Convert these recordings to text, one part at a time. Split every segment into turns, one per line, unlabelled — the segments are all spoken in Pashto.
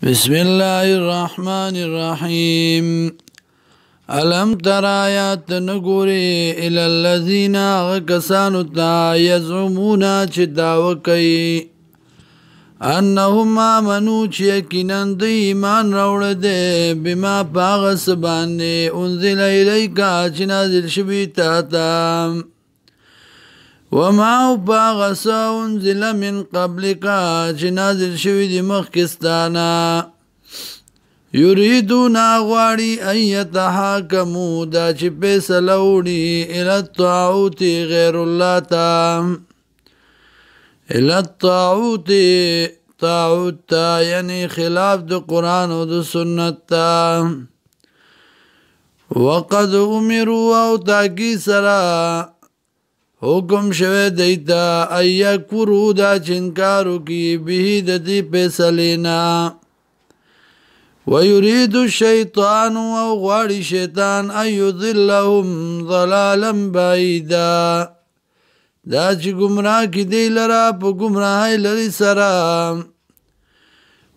بسم الله الرحمن الرحيم ألم تر آيات نگوری إلى الذين غكسانو تا يزعمون چه دعوه کئی انهم آمنو چه یقیناً دی ایمان روڑ دے بما پاغس باندے انزل الیکا چه نازل شوی تاتا وما باغس انزل من قبلکا چه نازل شوی دی مخکستانا یریدون غواړي ان يتحاكموا دا چې فیصله وړي الى الطاغوت غیر الله تا الى الطاغوت طاغوت یعنی خلاف د قرآن او د سنت تا وقد امروا او تاکی سرا حکم شوه دیتا ایا کرو دا چنکارو کی به د دې فیصلینا ويريد الشيطان وغواړي شیطان ايضلهم ضلالا بعيدا دا چې گمراه کی دی لرا په گمراهی لري سره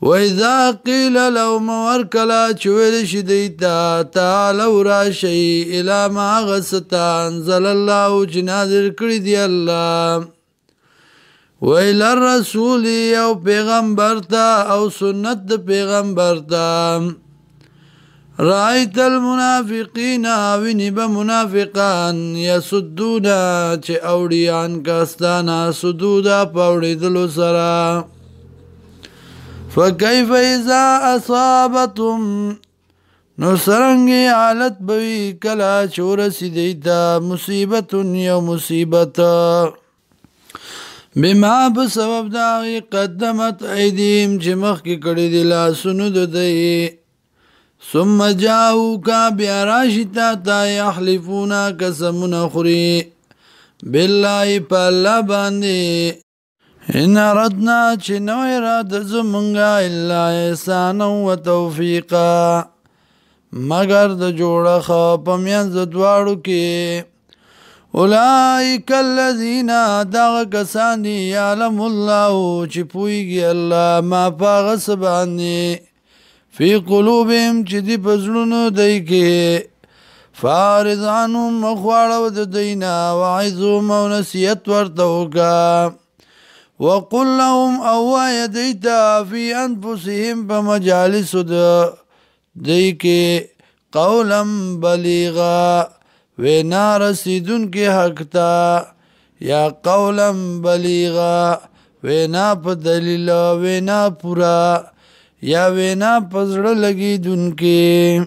واذا قيل لهم ورکلا چویل شدیتا تعالوا راشي الى ما غستان انزل الله جنازر کړی دی الله ویل الرسول او پیغمبر تا او سنت د پیغمبر تا رایت المنافقین ویني به منافقان یسدون چې اوړیان کاستانا سدودا پاوړې دلو سرا فكيف اذا اصابتهم نو سرنګي حالت بوي کلا چور سیدیتا مصیبت یو مصیبت بما بسبب داغی قدمت ایدیم چه مخی کڑی دی لاسونو دو دی ثم جاؤکا بیاراشتا تا یحلفونا قسمون خوری باللہ پا اللہ باندی ان اردنا چه نو اراد زمونگا اللہ احسانا و توفیقا مگر د جوڑا خواب پمیانز دوارو کی اولئک الذین دغ کسان دی یعلم الله چې پویږي الله ما پاغس باندې فی قلوبهم چې دی پزړونو دی کې فارض عنهم مخواړو د دینا وعظهم او نصیحت ورته وکا وقل لهم او دیتا فی انفسهم په مجالس دی کې قولا بلیغا وینا رسیدون کی حق تا یا قولا بلیغا وینا پا دلیل وینا پورا یا وینا پزړه لګی دن کی